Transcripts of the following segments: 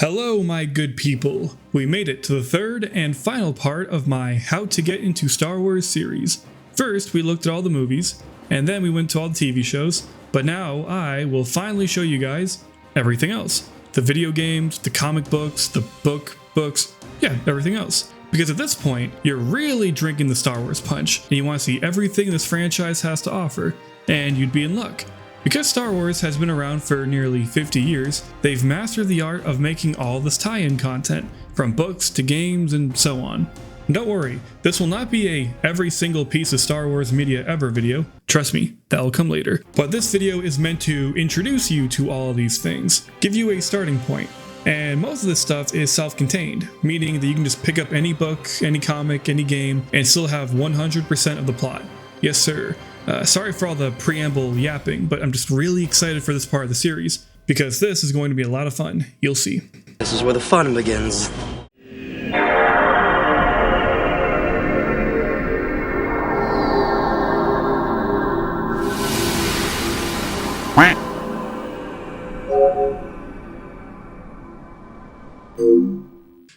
Hello, my good people. We made it to the third and final part of my How to Get into Star Wars series. First, we looked at all the movies, and then we went to all the TV shows, but now I will finally show you guys everything else. The video games, the comic books, the books, yeah, everything else. Because at this point, you're really drinking the Star Wars punch, and you want to see everything this franchise has to offer, and you'd be in luck. Because Star Wars has been around for nearly 50 years, they've mastered the art of making all this tie-in content, from books to games and so on. And don't worry, this will not be a every single piece of Star Wars media ever video. Trust me, that'll come later. But this video is meant to introduce you to all of these things, give you a starting point. And most of this stuff is self-contained, meaning that you can just pick up any book, any comic, any game, and still have 100% of the plot. Yes, sir. Sorry for all the preamble yapping, but I'm just really excited for this part of the series, because this is going to be a lot of fun. You'll see. This is where the fun begins.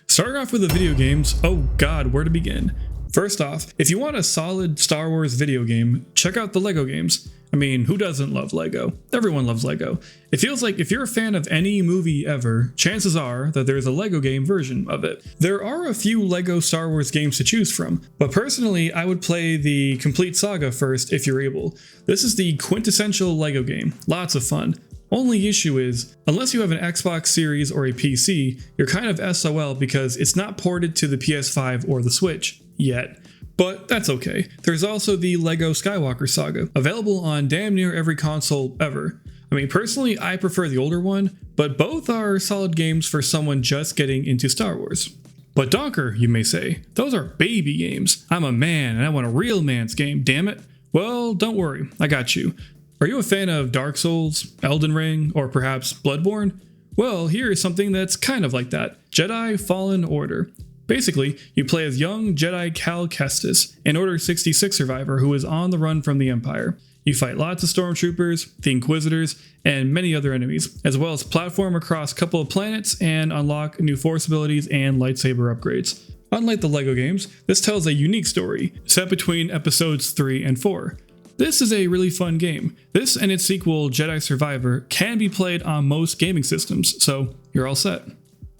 Starting off with the video games, oh god, where to begin? First off, if you want a solid Star Wars video game, check out the LEGO games. I mean, who doesn't love LEGO? Everyone loves LEGO. It feels like if you're a fan of any movie ever, chances are that there's a LEGO game version of it. There are a few LEGO Star Wars games to choose from, but personally, I would play the complete saga first if you're able. This is the quintessential LEGO game. Lots of fun. Only issue is, unless you have an Xbox Series or a PC, you're kind of SOL because it's not ported to the PS5 or the Switch yet. But that's okay. There's also the LEGO Skywalker Saga, available on damn near every console ever. I mean, personally, I prefer the older one, but both are solid games for someone just getting into Star Wars. But Donker, you may say, those are baby games. I'm a man and I want a real man's game, damn it. Well, don't worry, I got you. Are you a fan of Dark Souls, Elden Ring, or perhaps Bloodborne? Well, here is something that's kind of like that. Jedi Fallen Order. Basically, you play as young Jedi Cal Kestis, an Order 66 survivor who is on the run from the Empire. You fight lots of stormtroopers, the Inquisitors, and many other enemies, as well as platform across a couple of planets and unlock new force abilities and lightsaber upgrades. Unlike the LEGO games, this tells a unique story, set between episodes 3 and 4. This is a really fun game. This and its sequel, Jedi Survivor, can be played on most gaming systems, so you're all set.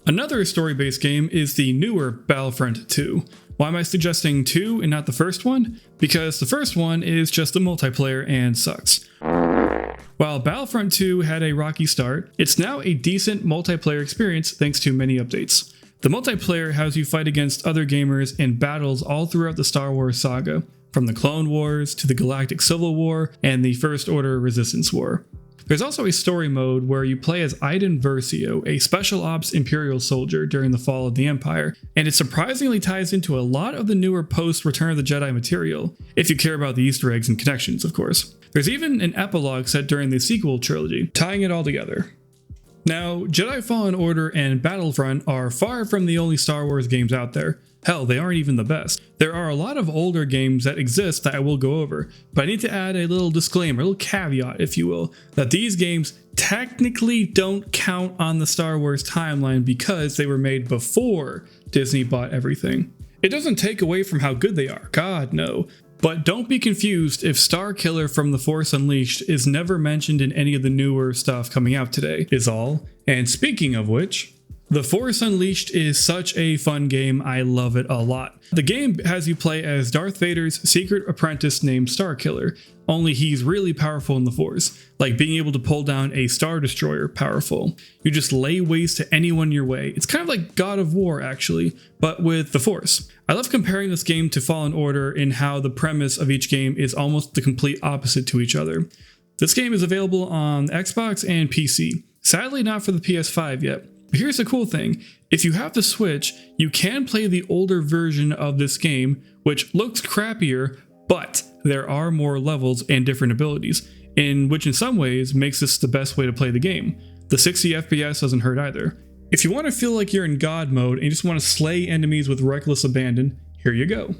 Another story-based game is the newer Battlefront 2. Why am I suggesting 2 and not the first one? Because the first one is just a multiplayer and sucks. While Battlefront 2 had a rocky start, it's now a decent multiplayer experience thanks to many updates. The multiplayer has you fight against other gamers in battles all throughout the Star Wars saga, from the Clone Wars to the Galactic Civil War and the First Order Resistance War. There's also a story mode where you play as Iden Versio, a special ops Imperial soldier during the fall of the Empire, and it surprisingly ties into a lot of the newer post-Return of the Jedi material, if you care about the Easter eggs and connections, of course. There's even an epilogue set during the sequel trilogy, tying it all together. Now, Jedi Fallen Order and Battlefront are far from the only Star Wars games out there. Hell, they aren't even the best. There are a lot of older games that exist that I will go over, but I need to add a little disclaimer, a little caveat, if you will, that these games technically don't count on the Star Wars timeline because they were made before Disney bought everything. It doesn't take away from how good they are, God no. But don't be confused if Starkiller from The Force Unleashed is never mentioned in any of the newer stuff coming out today, is all. And speaking of which, The Force Unleashed is such a fun game, I love it a lot. The game has you play as Darth Vader's secret apprentice named Starkiller, only he's really powerful in the Force, like being able to pull down a Star Destroyer powerful. You just lay waste to anyone your way. It's kind of like God of War actually, but with the Force. I love comparing this game to Fallen Order in how the premise of each game is almost the complete opposite to each other. This game is available on Xbox and PC, sadly not for the PS5 yet. But here's the cool thing, if you have the Switch, you can play the older version of this game, which looks crappier, but there are more levels and different abilities, which in some ways makes this the best way to play the game. The 60 FPS doesn't hurt either. If you want to feel like you're in God mode and you just want to slay enemies with reckless abandon, here you go.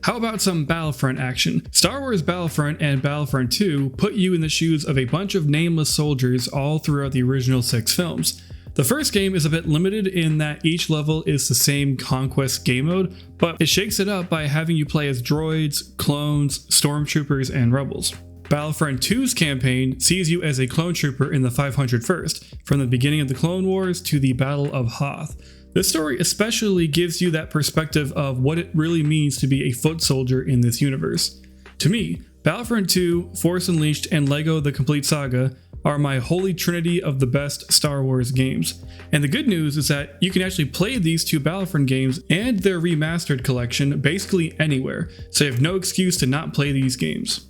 How about some Battlefront action? Star Wars Battlefront and Battlefront 2 put you in the shoes of a bunch of nameless soldiers all throughout the original 6 films. The first game is a bit limited in that each level is the same conquest game mode, but it shakes it up by having you play as droids, clones, stormtroopers, and rebels. Battlefront 2's campaign sees you as a clone trooper in the 501st, from the beginning of the Clone Wars to the Battle of Hoth. This story especially gives you that perspective of what it really means to be a foot soldier in this universe. To me, Battlefront 2, Force Unleashed, and LEGO The Complete Saga are my holy trinity of the best Star Wars games. And the good news is that you can actually play these two Battlefront games and their remastered collection basically anywhere, so you have no excuse to not play these games.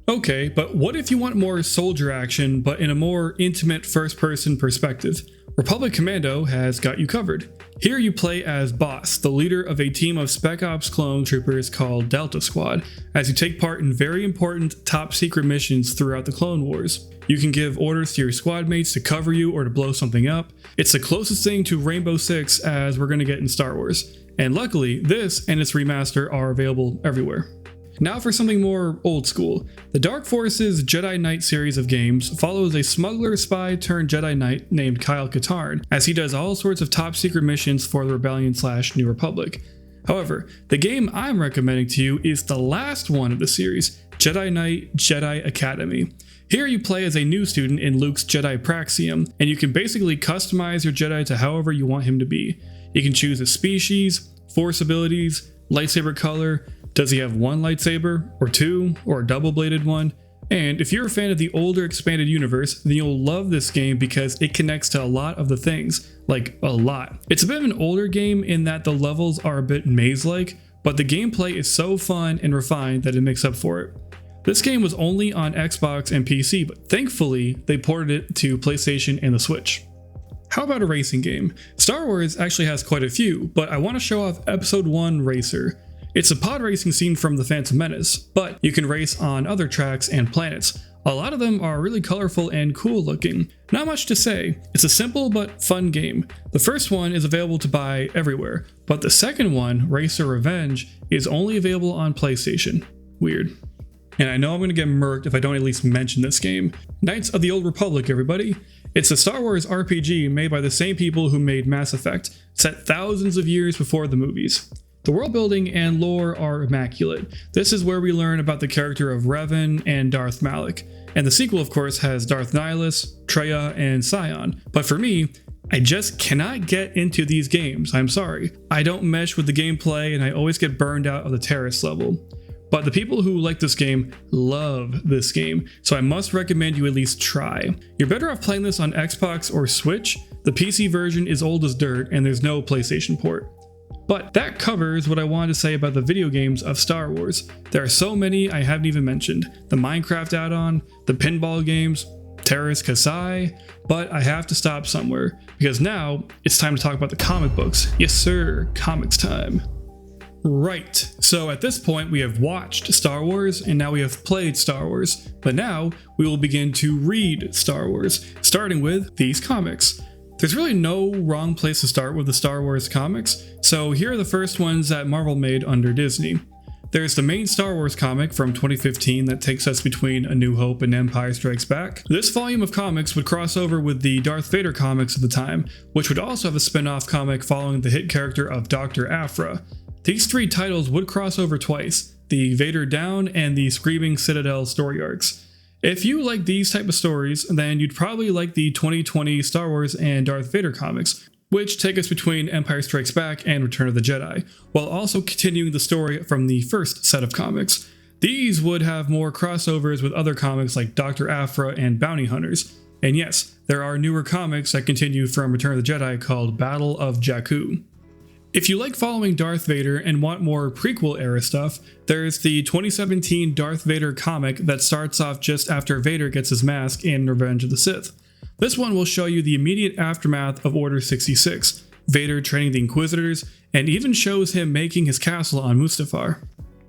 Okay, but what if you want more soldier action, but in a more intimate first-person perspective? Republic Commando has got you covered. Here you play as Boss, the leader of a team of Spec Ops clone troopers called Delta Squad, as you take part in very important top-secret missions throughout the Clone Wars. You can give orders to your squad mates to cover you or to blow something up. It's the closest thing to Rainbow Six as we're going to get in Star Wars. And luckily, this and its remaster are available everywhere. Now for something more old school. The Dark Forces Jedi Knight series of games follows a smuggler spy turned Jedi Knight named Kyle Katarn, as he does all sorts of top secret missions for the Rebellion/New Republic. However, the game I'm recommending to you is the last one of the series, Jedi Knight Jedi Academy. Here you play as a new student in Luke's Jedi Praxium, and you can basically customize your Jedi to however you want him to be. You can choose a species, force abilities, lightsaber color. Does he have one lightsaber, or two, or a double-bladed one? And if you're a fan of the older expanded universe, then you'll love this game because it connects to a lot of the things, like a lot. It's a bit of an older game in that the levels are a bit maze-like, but the gameplay is so fun and refined that it makes up for it. This game was only on Xbox and PC, but thankfully they ported it to PlayStation and the Switch. How about a racing game? Star Wars actually has quite a few, but I want to show off Episode 1 Racer. It's a pod racing scene from The Phantom Menace, but you can race on other tracks and planets. A lot of them are really colorful and cool looking. Not much to say, it's a simple but fun game. The first one is available to buy everywhere, but the second one, Racer Revenge, is only available on PlayStation. Weird. And I know I'm going to get murked if I don't at least mention this game. Knights of the Old Republic, everybody. It's a Star Wars RPG made by the same people who made Mass Effect, set thousands of years before the movies. The world building and lore are immaculate. This is where we learn about the character of Revan and Darth Malak. And the sequel, of course, has Darth Nihilus, Traya, and Scion. But for me, I just cannot get into these games. I'm sorry. I don't mesh with the gameplay and I always get burned out of the terrorist level. But the people who like this game love this game, so I must recommend you at least try. You're better off playing this on Xbox or Switch. The PC version is old as dirt and there's no PlayStation port. But that covers what I wanted to say about the video games of Star Wars. There are so many I haven't even mentioned. The Minecraft add-on, the pinball games, Terrace Kasai, but I have to stop somewhere because now it's time to talk about the comic books. Yes sir, comics time. Right, so at this point we have watched Star Wars and now we have played Star Wars, but now we will begin to read Star Wars, starting with these comics. There's really no wrong place to start with the Star Wars comics, so here are the first ones that Marvel made under Disney. There's the main Star Wars comic from 2015 that takes us between A New Hope and Empire Strikes Back. This volume of comics would cross over with the Darth Vader comics of the time, which would also have a spin-off comic following the hit character of Dr. Aphra. These three titles would cross over twice, the Vader Down and the Screaming Citadel story arcs. If you like these type of stories, then you'd probably like the 2020 Star Wars and Darth Vader comics, which take us between Empire Strikes Back and Return of the Jedi, while also continuing the story from the first set of comics. These would have more crossovers with other comics like Dr. Aphra and Bounty Hunters. And yes, there are newer comics that continue from Return of the Jedi called Battle of Jakku. If you like following Darth Vader and want more prequel era stuff, there's the 2017 Darth Vader comic that starts off just after Vader gets his mask in Revenge of the Sith. This one will show you the immediate aftermath of Order 66, Vader training the Inquisitors, and even shows him making his castle on Mustafar.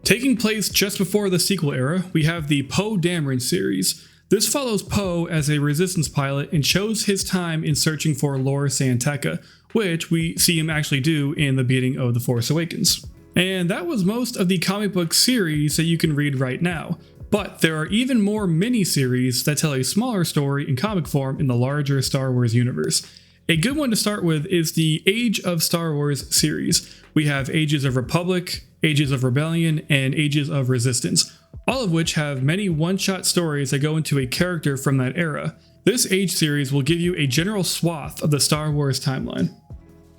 Taking place just before the sequel era, we have the Poe Dameron series. This follows Poe as a Resistance pilot and shows his time in searching for Lor San Tekka, which we see him actually do in the beginning of The Force Awakens. And that was most of the comic book series that you can read right now, but there are even more mini-series that tell a smaller story in comic form in the larger Star Wars universe. A good one to start with is the Age of Star Wars series. We have Ages of Republic, Ages of Rebellion, and Ages of Resistance, all of which have many one-shot stories that go into a character from that era. This Age series will give you a general swath of the Star Wars timeline.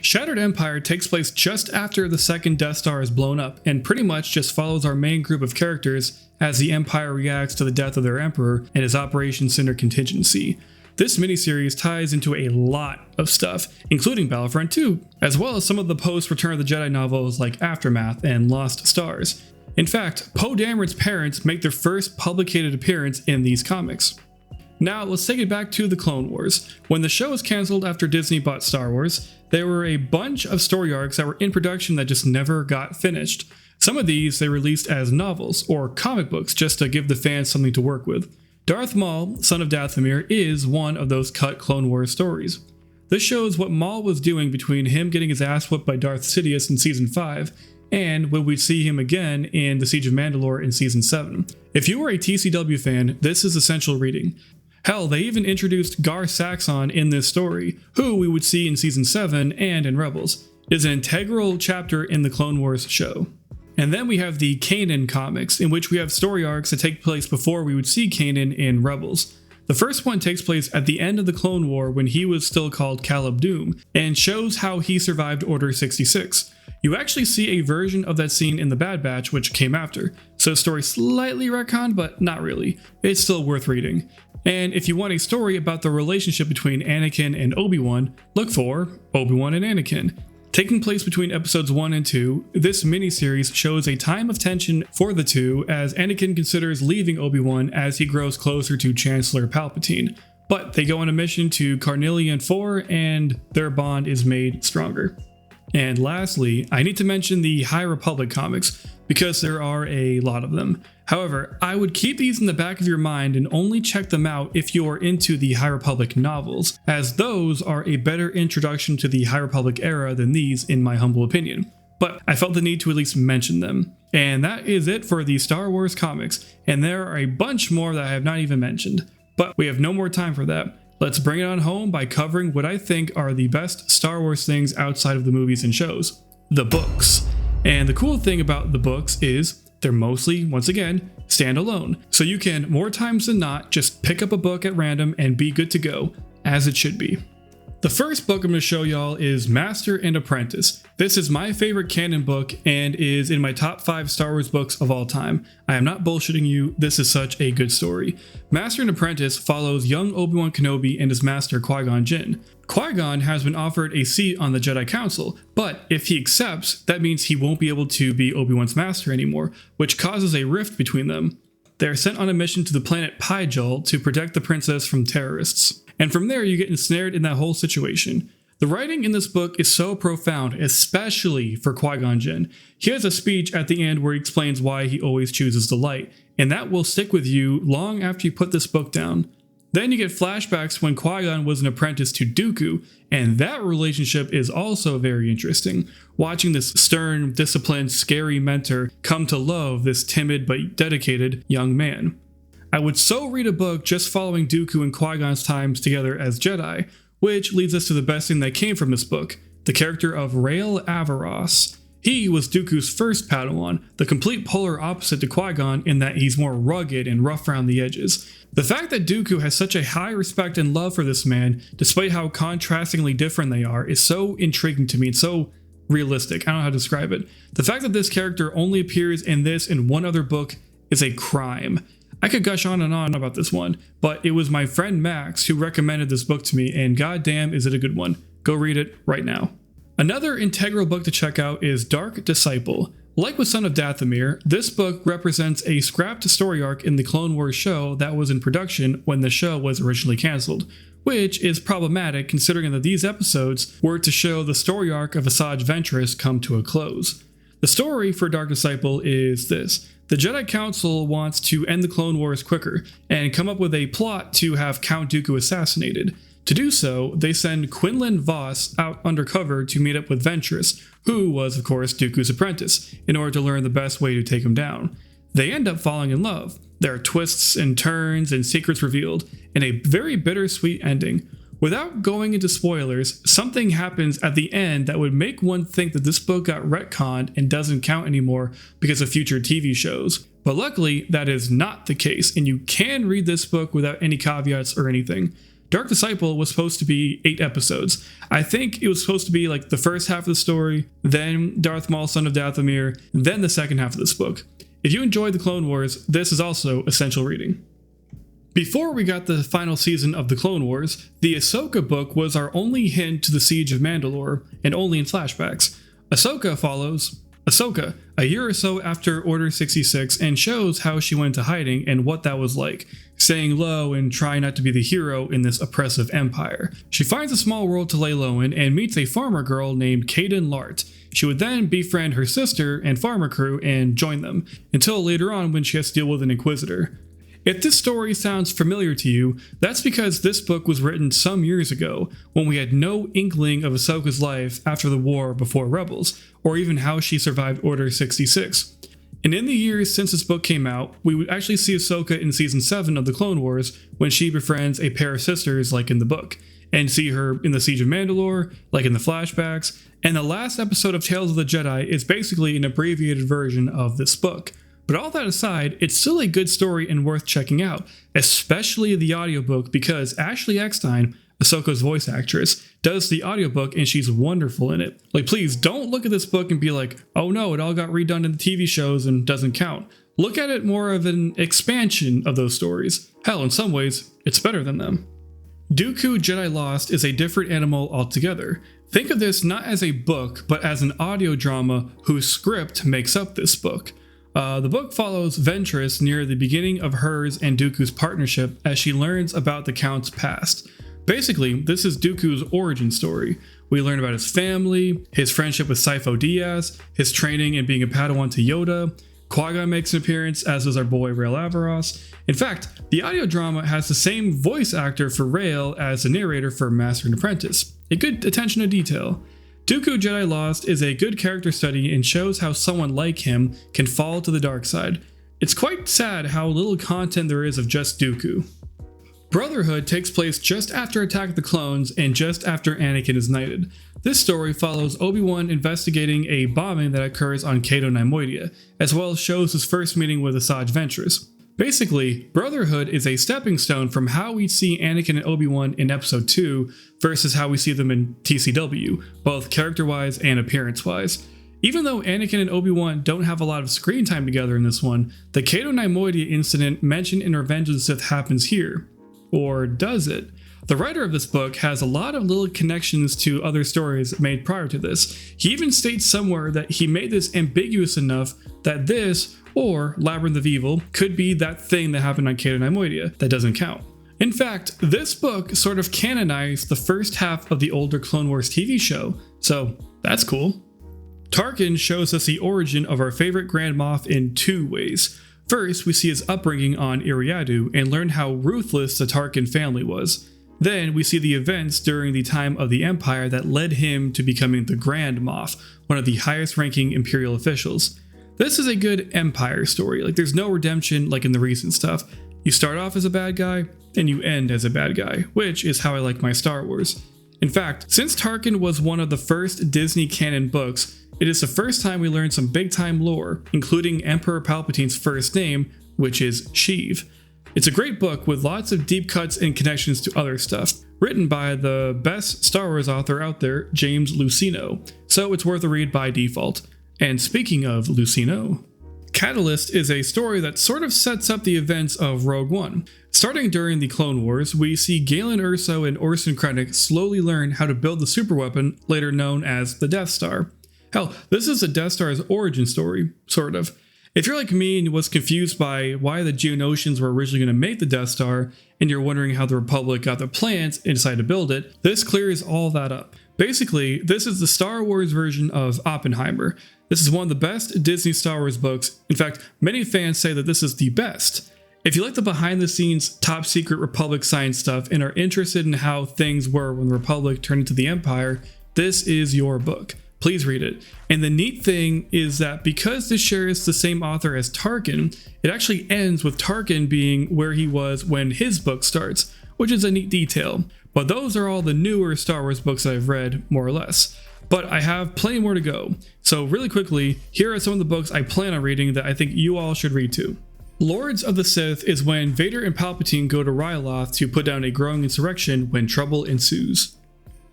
Shattered Empire takes place just after the second Death Star is blown up, and pretty much just follows our main group of characters as the Empire reacts to the death of their Emperor and his Operation Cinder contingency. This miniseries ties into a lot of stuff, including Battlefront 2, as well as some of the post-Return of the Jedi novels like Aftermath and Lost Stars. In fact, Poe Dameron's parents make their first publicated appearance in these comics. Now, let's take it back to the Clone Wars. When the show was cancelled after Disney bought Star Wars, there were a bunch of story arcs that were in production that just never got finished. Some of these they released as novels or comic books just to give the fans something to work with. Darth Maul, son of Dathomir, is one of those cut Clone Wars stories. This shows what Maul was doing between him getting his ass whooped by Darth Sidious in Season 5 and when we see him again in The Siege of Mandalore in Season 7. If you are a TCW fan, this is essential reading. Hell, they even introduced Gar Saxon in this story, who we would see in Season 7 and in Rebels. It is an integral chapter in the Clone Wars show. And then we have the Kanan comics, in which we have story arcs that take place before we would see Kanan in Rebels. The first one takes place at the end of the Clone War when he was still called Caleb Doom, and shows how he survived Order 66. You actually see a version of that scene in The Bad Batch, which came after, so the story slightly retconned, but not really. It's still worth reading. And if you want a story about the relationship between Anakin and Obi-Wan, look for Obi-Wan and Anakin. Taking place between episodes 1 and 2, this miniseries shows a time of tension for the two as Anakin considers leaving Obi-Wan as he grows closer to Chancellor Palpatine. But they go on a mission to Carnelian 4 and their bond is made stronger. And lastly, I need to mention the High Republic comics because there are a lot of them. However, I would keep these in the back of your mind and only check them out if you are into the High Republic novels, as those are a better introduction to the High Republic era than these in my humble opinion. But I felt the need to at least mention them. And that is it for the Star Wars comics, and there are a bunch more that I have not even mentioned. But we have no more time for that. Let's bring it on home by covering what I think are the best Star Wars things outside of the movies and shows: the books. And the cool thing about the books is they're mostly, once again, standalone. So you can, more times than not, just pick up a book at random and be good to go, as it should be. The first book I'm going to show y'all is Master and Apprentice. This is my favorite canon book and is in my top 5 Star Wars books of all time. I am not bullshitting you, this is such a good story. Master and Apprentice follows young Obi-Wan Kenobi and his master Qui-Gon Jinn. Qui-Gon has been offered a seat on the Jedi Council, but if he accepts, that means he won't be able to be Obi-Wan's master anymore, which causes a rift between them. They are sent on a mission to the planet Pyjal to protect the princess from terrorists. And from there, you get ensnared in that whole situation. The writing in this book is so profound, especially for Qui-Gon Jinn. He has a speech at the end where he explains why he always chooses the light, and that will stick with you long after you put this book down. Then you get flashbacks when Qui-Gon was an apprentice to Dooku, and that relationship is also very interesting. Watching this stern, disciplined, scary mentor come to love this timid but dedicated young man. I would so read a book just following Dooku and Qui-Gon's times together as Jedi, which leads us to the best thing that came from this book, the character of Rael Averross. He was Dooku's first Padawan, the complete polar opposite to Qui-Gon in that he's more rugged and rough around the edges. The fact that Dooku has such a high respect and love for this man, despite how contrastingly different they are, is so intriguing to me and so realistic. I don't know how to describe it. The fact that this character only appears in this and one other book is a crime. I could gush on and on about this one, but it was my friend Max who recommended this book to me, and goddamn is it a good one. Go read it right now. Another integral book to check out is Dark Disciple. Like with Son of Dathomir, this book represents a scrapped story arc in the Clone Wars show that was in production when the show was originally cancelled, which is problematic considering that these episodes were to show the story arc of Asajj Ventress come to a close. The story for Dark Disciple is this. The Jedi Council wants to end the Clone Wars quicker and come up with a plot to have Count Dooku assassinated. To do so, they send Quinlan Vos out undercover to meet up with Ventress, who was of course Dooku's apprentice, in order to learn the best way to take him down. They end up falling in love. There are twists and turns and secrets revealed, and a very bittersweet ending. Without going into spoilers, something happens at the end that would make one think that this book got retconned and doesn't count anymore because of future TV shows. But luckily, that is not the case, and you can read this book without any caveats or anything. Dark Disciple was supposed to be 8 episodes. I think it was supposed to be like the first half of the story, then Darth Maul, Son of Dathomir, then the second half of this book. If you enjoyed the Clone Wars, this is also essential reading. Before we got the final season of the Clone Wars, the Ahsoka book was our only hint to the Siege of Mandalore, and only in flashbacks. Ahsoka follows Ahsoka a year or so after Order 66 and shows how she went into hiding and what that was like, staying low and trying not to be the hero in this oppressive empire. She finds a small world to lay low in and meets a farmer girl named Kaden Lart. She would then befriend her sister and farmer crew and join them, until later on when she has to deal with an Inquisitor. If this story sounds familiar to you, that's because this book was written some years ago, when we had no inkling of Ahsoka's life after the war before Rebels, or even how she survived Order 66. And in the years since this book came out, we would actually see Ahsoka in Season 7 of the Clone Wars when she befriends a pair of sisters like in the book, and see her in the Siege of Mandalore, like in the flashbacks, and the last episode of Tales of the Jedi is basically an abbreviated version of this book. But all that aside, it's still a good story and worth checking out, especially the audiobook because Ashley Eckstein, Ahsoka's voice actress, does the audiobook and she's wonderful in it. Like, please don't look at this book and be like, oh no, it all got redone in the TV shows and doesn't count. Look at it more of an expansion of those stories. Hell, in some ways, it's better than them. Dooku Jedi Lost is a different animal altogether. Think of this not as a book, but as an audio drama whose script makes up this book. The book follows Ventress near the beginning of hers and Dooku's partnership as she learns about the Count's past. Basically, this is Dooku's origin story. We learn about his family, his friendship with Sifo Dyas, his training and being a Padawan to Yoda. Qui-Gon makes an appearance, as does our boy Rael Averross. In fact, the audio drama has the same voice actor for Rael as the narrator for Master and Apprentice. A good attention to detail. Dooku Jedi Lost is a good character study and shows how someone like him can fall to the dark side. It's quite sad how little content there is of just Dooku. Brotherhood takes place just after Attack of the Clones and just after Anakin is knighted. This story follows Obi-Wan investigating a bombing that occurs on Cato Neimoidia, as well as shows his first meeting with Asajj Ventress. Basically, Brotherhood is a stepping stone from how we see Anakin and Obi-Wan in Episode 2 versus how we see them in TCW, both character-wise and appearance-wise. Even though Anakin and Obi-Wan don't have a lot of screen time together in this one, the Cato Neimoidia incident mentioned in Revenge of the Sith happens here. Or does it? The writer of this book has a lot of little connections to other stories made prior to this. He even states somewhere that he made this ambiguous enough that this, or Labyrinth of Evil, could be that thing that happened on Cato Neimoidia that doesn't count. In fact, this book sort of canonized the first half of the older Clone Wars TV show, so that's cool. Tarkin shows us the origin of our favorite Grand Moff in 2 ways. First, we see his upbringing on Eriadu and learn how ruthless the Tarkin family was. Then, we see the events during the time of the Empire that led him to becoming the Grand Moff, one of the highest-ranking Imperial officials. This is a good Empire story, like there's no redemption like in the recent stuff. You start off as a bad guy, and you end as a bad guy, which is how I like my Star Wars. In fact, since Tarkin was one of the first Disney canon books, it is the first time we learn some big-time lore, including Emperor Palpatine's first name, which is Sheev. It's a great book with lots of deep cuts and connections to other stuff, written by the best Star Wars author out there, James Luceno, so it's worth a read by default. And speaking of Luceno, Catalyst is a story that sort of sets up the events of Rogue One. Starting during the Clone Wars, we see Galen Erso and Orson Krennic slowly learn how to build the superweapon, later known as the Death Star. Hell, this is the Death Star's origin story, sort of. If you're like me and was confused by why the Geonosians were originally going to make the Death Star, and you're wondering how the Republic got the plans and decided to build it, this clears all that up. Basically, this is the Star Wars version of Oppenheimer. This is one of the best Disney Star Wars books. In fact, many fans say that this is the best. If you like the behind-the-scenes, top-secret Republic science stuff and are interested in how things were when the Republic turned into the Empire, this is your book. Please read it. And the neat thing is that because this shares the same author as Tarkin, it actually ends with Tarkin being where he was when his book starts, which is a neat detail. but those are all the newer Star Wars books that I've read, more or less. But I have plenty more to go. So really quickly, here are some of the books I plan on reading that I think you all should read too. Lords of the Sith is when Vader and Palpatine go to Ryloth to put down a growing insurrection when trouble ensues.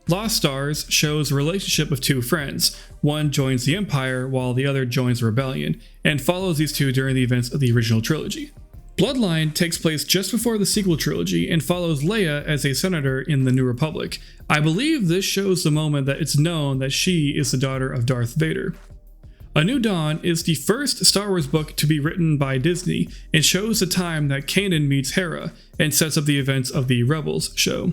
Lost Stars shows the relationship of two friends. One joins the Empire while the other joins the Rebellion, and follows these two during the events of the original trilogy. Bloodline takes place just before the sequel trilogy and follows Leia as a senator in the New Republic. I believe this shows the moment that it's known that she is the daughter of Darth Vader. A New Dawn is the first Star Wars book to be written by Disney and shows the time that Kanan meets Hera and sets up the events of the Rebels show.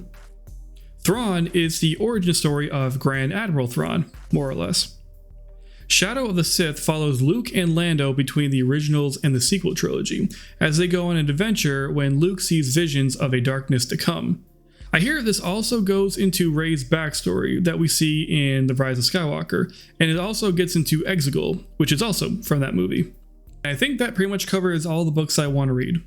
Thrawn is the origin story of Grand Admiral Thrawn, more or less. Shadow of the Sith follows Luke and Lando between the originals and the sequel trilogy, as they go on an adventure when Luke sees visions of a darkness to come. I hear this also goes into Rey's backstory that we see in The Rise of Skywalker, and it also gets into Exegol, which is also from that movie. I think that pretty much covers all the books I want to read.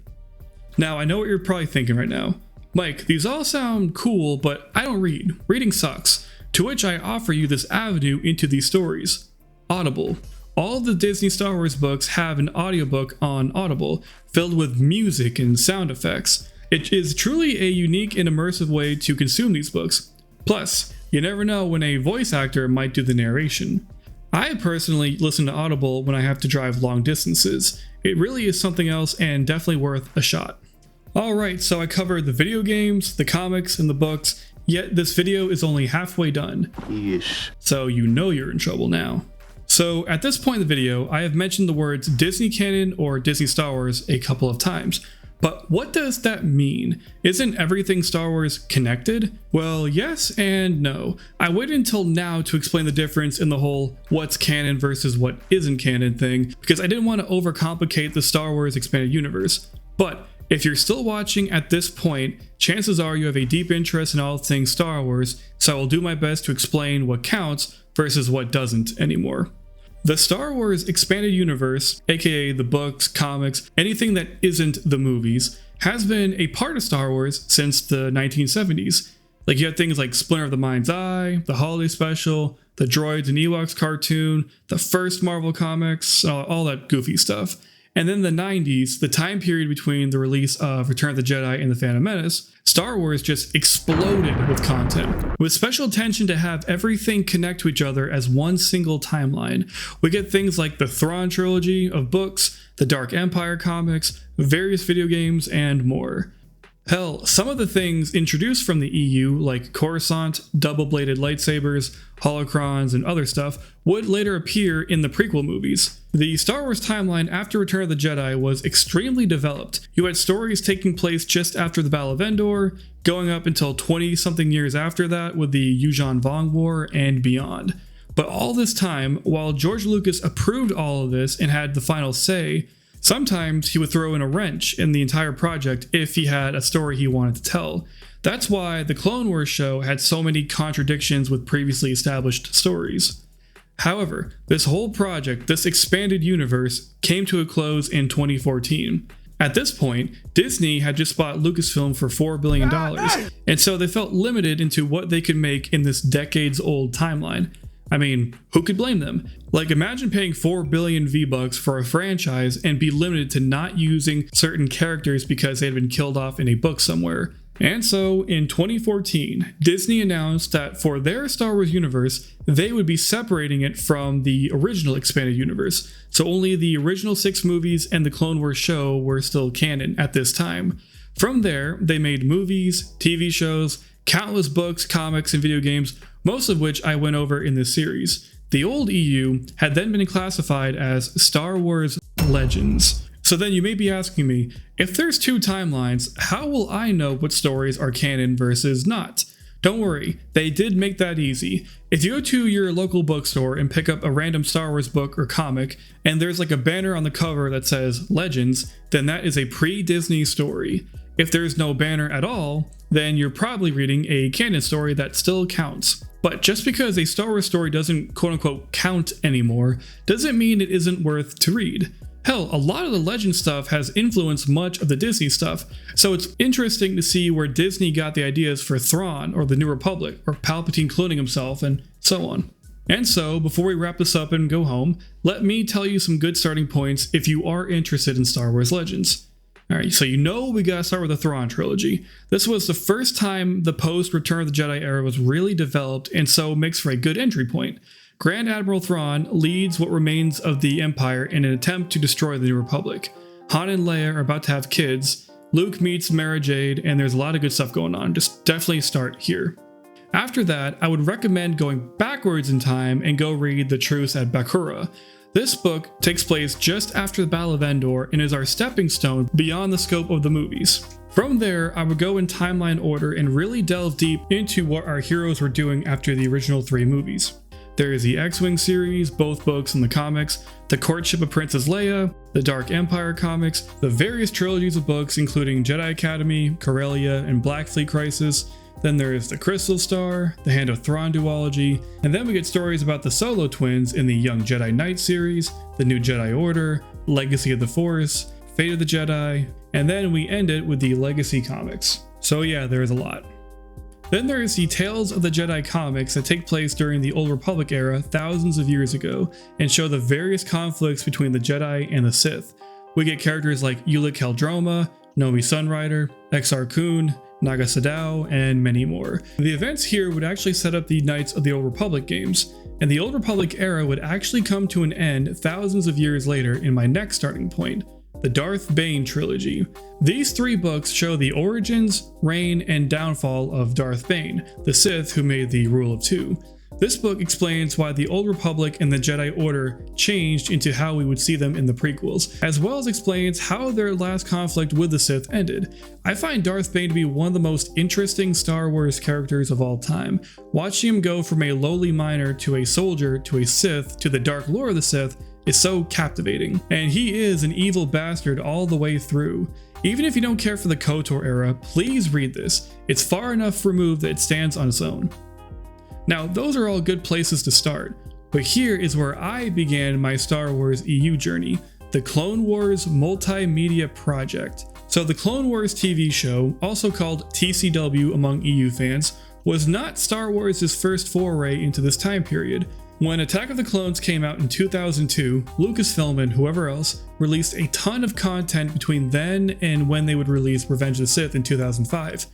Now, I know what you're probably thinking right now. Mike, these all sound cool, but I don't read. Reading sucks. To which I offer you this avenue into these stories. Audible. All the Disney Star Wars books have an audiobook on Audible, filled with music and sound effects. It is truly a unique and immersive way to consume these books. Plus, you never know when a voice actor might do the narration. I personally listen to Audible when I have to drive long distances. It really is something else and definitely worth a shot. Alright, so I covered the video games, the comics, and the books, yet this video is only halfway done. Yeesh. So you know you're in trouble now. So at this point in the video, I have mentioned the words Disney canon or Disney Star Wars a couple of times. But what does that mean? Isn't everything Star Wars connected? Well, yes and no. I waited until now to explain the difference in the whole what's canon versus what isn't canon thing, because I didn't want to overcomplicate the Star Wars expanded universe. But if you're still watching at this point, chances are you have a deep interest in all things Star Wars, so I will do my best to explain what counts versus what doesn't anymore. The Star Wars expanded universe, aka the books, comics, anything that isn't the movies, has been a part of Star Wars since the 1970s. Like you have things like Splinter of the Mind's Eye, the Holiday Special, the Droids and Ewoks cartoon, the first Marvel comics, all that goofy stuff. And then the 90s, the time period between the release of Return of the Jedi and The Phantom Menace, Star Wars just exploded with content, with special attention to have everything connect to each other as one single timeline. We get things like the Thrawn trilogy of books, the Dark Empire comics, various video games, and more. Hell, some of the things introduced from the EU, like Coruscant, double-bladed lightsabers, holocrons, and other stuff, would later appear in the prequel movies. The Star Wars timeline after Return of the Jedi was extremely developed. You had stories taking place just after the Battle of Endor, going up until 20-something years after that with the Yuuzhan Vong War, and beyond. But all this time, while George Lucas approved all of this and had the final say, sometimes he would throw in a wrench in the entire project if he had a story he wanted to tell. That's why the Clone Wars show had so many contradictions with previously established stories. However, this whole project, this expanded universe, came to a close in 2014. At this point, Disney had just bought Lucasfilm for $4 billion, and so they felt limited into what they could make in this decades-old timeline. I mean, who could blame them? Like, imagine paying 4 billion V-Bucks for a franchise and be limited to not using certain characters because they had been killed off in a book somewhere. And so, in 2014, Disney announced that for their Star Wars universe, they would be separating it from the original expanded universe. So only the original 6 movies and the Clone Wars show were still canon at this time. From there, they made movies, TV shows, countless books, comics, and video games, most of which I went over in this series. The old EU had then been classified as Star Wars Legends. So then you may be asking me, if there's 2 timelines, how will I know what stories are canon versus not? Don't worry, they did make that easy. If you go to your local bookstore and pick up a random Star Wars book or comic, and there's like a banner on the cover that says Legends, then that is a pre-Disney story. If there's no banner at all, then you're probably reading a canon story that still counts. But just because a Star Wars story doesn't quote-unquote count anymore, doesn't mean it isn't worth to read. Hell, a lot of the Legend stuff has influenced much of the Disney stuff, so it's interesting to see where Disney got the ideas for Thrawn or the New Republic, or Palpatine cloning himself, and so on. And so, before we wrap this up and go home, let me tell you some good starting points if you are interested in Star Wars Legends. Alright, so we gotta start with the Thrawn trilogy. This was the first time the post-Return of the Jedi era was really developed, and so makes for a good entry point. Grand Admiral Thrawn leads what remains of the Empire in an attempt to destroy the New Republic. Han and Leia are about to have kids, Luke meets Mara Jade, and there's a lot of good stuff going on. Just definitely start here. After that, I would recommend going backwards in time and go read The Truce at Bakura. This book takes place just after the Battle of Endor and is our stepping stone beyond the scope of the movies. From there, I would go in timeline order and really delve deep into what our heroes were doing after the original 3 movies. There is the X-Wing series, both books and the comics, the Courtship of Princess Leia, the Dark Empire comics, the various trilogies of books including Jedi Academy, Corellia, and Black Fleet Crisis. Then there is the Crystal Star, the Hand of Thrawn duology, and then we get stories about the Solo twins in the Young Jedi Knight series, the New Jedi Order, Legacy of the Force, Fate of the Jedi, and then we end it with the Legacy comics. So yeah, there is a lot. Then there is the Tales of the Jedi comics that take place during the Old Republic era thousands of years ago and show the various conflicts between the Jedi and the Sith. We get characters like Ulic Qel-Droma, Nomi Sunrider, Exar Kun, Naga Sadow, and many more. The events here would actually set up the Knights of the Old Republic games, and the Old Republic era would actually come to an end thousands of years later in my next starting point, the Darth Bane trilogy. These 3 books show the origins, reign, and downfall of Darth Bane, the Sith who made the Rule of Two. This book explains why the Old Republic and the Jedi Order changed into how we would see them in the prequels, as well as explains how their last conflict with the Sith ended. I find Darth Bane to be one of the most interesting Star Wars characters of all time. Watching him go from a lowly miner to a soldier to a Sith to the Dark Lord of the Sith is so captivating, and he is an evil bastard all the way through. Even if you don't care for the KOTOR era, please read this. It's far enough removed that it stands on its own. Now, those are all good places to start, but here is where I began my Star Wars EU journey, the Clone Wars Multimedia Project. So the Clone Wars TV show, also called TCW among EU fans, was not Star Wars' first foray into this time period. When Attack of the Clones came out in 2002, Lucasfilm and whoever else released a ton of content between then and when they would release Revenge of the Sith in 2005.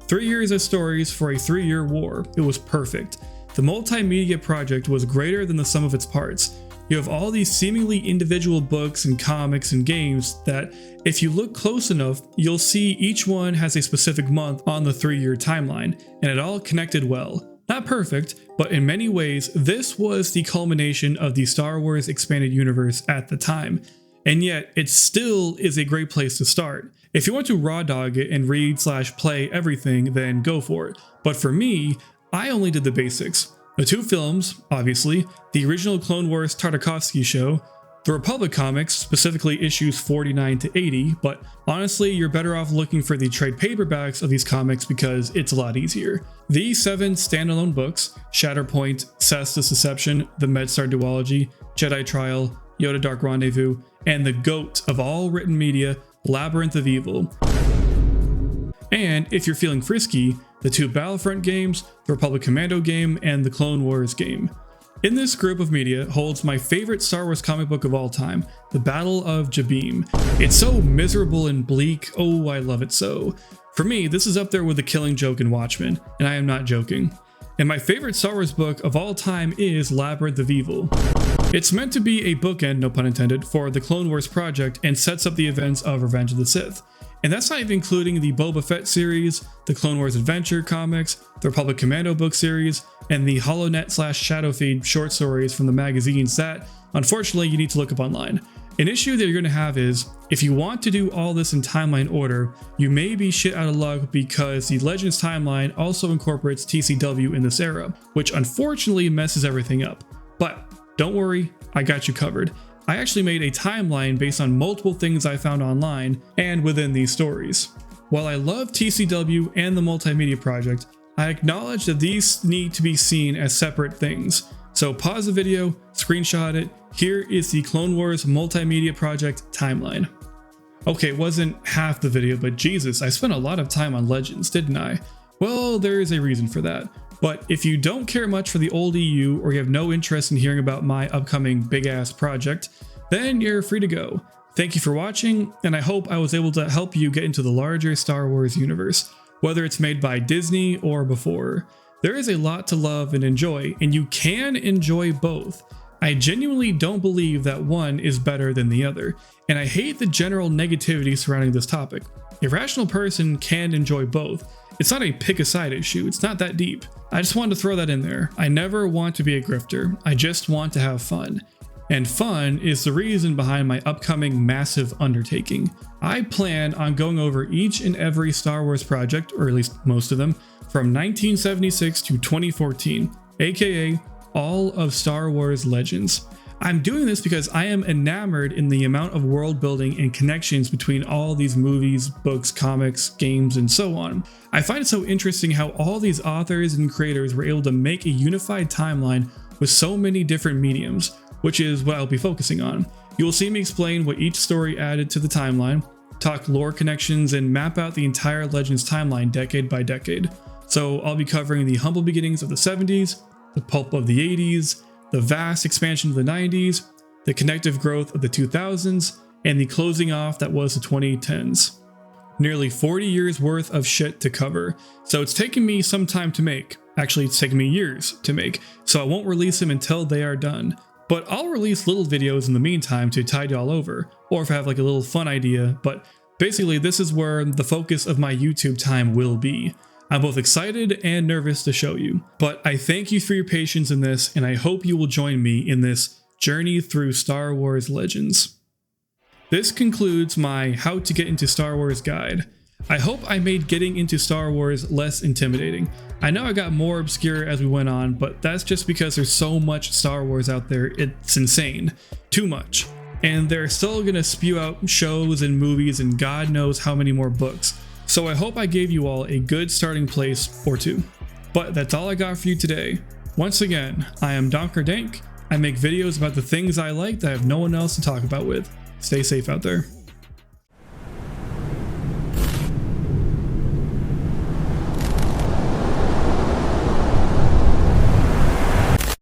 3 years of stories for a 3-year war. It was perfect. The multimedia project was greater than the sum of its parts. You have all these seemingly individual books and comics and games that, if you look close enough, you'll see each one has a specific month on the 3-year timeline, and it all connected well. Not perfect, but in many ways, this was the culmination of the Star Wars expanded universe at the time. And yet, it still is a great place to start. If you want to raw dog it and read/play everything, then go for it. But for me, I only did the basics. The 2 films, obviously, the original Clone Wars Tartakovsky show, the Republic comics, specifically issues 49 to 80, but honestly, you're better off looking for the trade paperbacks of these comics because it's a lot easier. These 7 standalone books, Shatterpoint, Cestus Deception, the Medstar Duology, Jedi Trial, Yoda Dark Rendezvous, and the GOAT of all written media, Labyrinth of Evil. And if you're feeling frisky, the 2 Battlefront games, the Republic Commando game, and the Clone Wars game. In this group of media holds my favorite Star Wars comic book of all time, The Battle of Jabiim. It's so miserable and bleak, oh I love it so. For me, this is up there with The Killing Joke in Watchmen, and I am not joking. And my favorite Star Wars book of all time is Labyrinth of Evil. It's meant to be a bookend, no pun intended, for the Clone Wars project and sets up the events of Revenge of the Sith. And that's not even including the Boba Fett series, the Clone Wars Adventure comics, the Republic Commando book series, and the HoloNet/Shadowfeed short stories from the magazines that, unfortunately, you need to look up online. An issue that you're going to have is, if you want to do all this in timeline order, you may be shit out of luck because the Legends timeline also incorporates TCW in this era, which unfortunately messes everything up. But don't worry, I got you covered. I actually made a timeline based on multiple things I found online and within these stories. While I love TCW and the Multimedia Project, I acknowledge that these need to be seen as separate things. So pause the video, screenshot it. Here is the Clone Wars multimedia project timeline. Okay, it wasn't half the video, but Jesus, I spent a lot of time on Legends, didn't I? Well, there is a reason for that. But if you don't care much for the old EU, or you have no interest in hearing about my upcoming big-ass project, then you're free to go. Thank you for watching, and I hope I was able to help you get into the larger Star Wars universe, whether it's made by Disney or before. There is a lot to love and enjoy, and you can enjoy both. I genuinely don't believe that one is better than the other, and I hate the general negativity surrounding this topic. A rational person can enjoy both. It's not a pick a side issue, it's not that deep. I just wanted to throw that in there. I never want to be a grifter, I just want to have fun. And fun is the reason behind my upcoming massive undertaking. I plan on going over each and every Star Wars project, or at least most of them, from 1976 to 2014, aka all of Star Wars Legends. I'm doing this because I am enamored in the amount of world building and connections between all these movies, books, comics, games, and so on. I find it so interesting how all these authors and creators were able to make a unified timeline with so many different mediums, which is what I'll be focusing on. You will see me explain what each story added to the timeline, talk lore connections, and map out the entire Legends timeline decade by decade. So I'll be covering the humble beginnings of the 70s, the pulp of the 80s, the vast expansion of the 90s, the connective growth of the 2000s, and the closing off that was the 2010s. Nearly 40 years worth of shit to cover, so it's taken me some time to make. Actually, it's taken me years to make, so I won't release them until they are done. But I'll release little videos in the meantime to tide y'all over, or if I have like a little fun idea, but basically this is where the focus of my YouTube time will be. I'm both excited and nervous to show you, but I thank you for your patience in this, and I hope you will join me in this journey through Star Wars Legends. This concludes my How to Get into Star Wars guide. I hope I made getting into Star Wars less intimidating. I know I got more obscure as we went on, but that's just because there's so much Star Wars out there, it's insane. Too much. And they're still gonna spew out shows and movies and God knows how many more books. So I hope I gave you all a good starting place or two. But that's all I got for you today. Once again, I am Donker Dank. I make videos about the things I like that I have no one else to talk about with. Stay safe out there.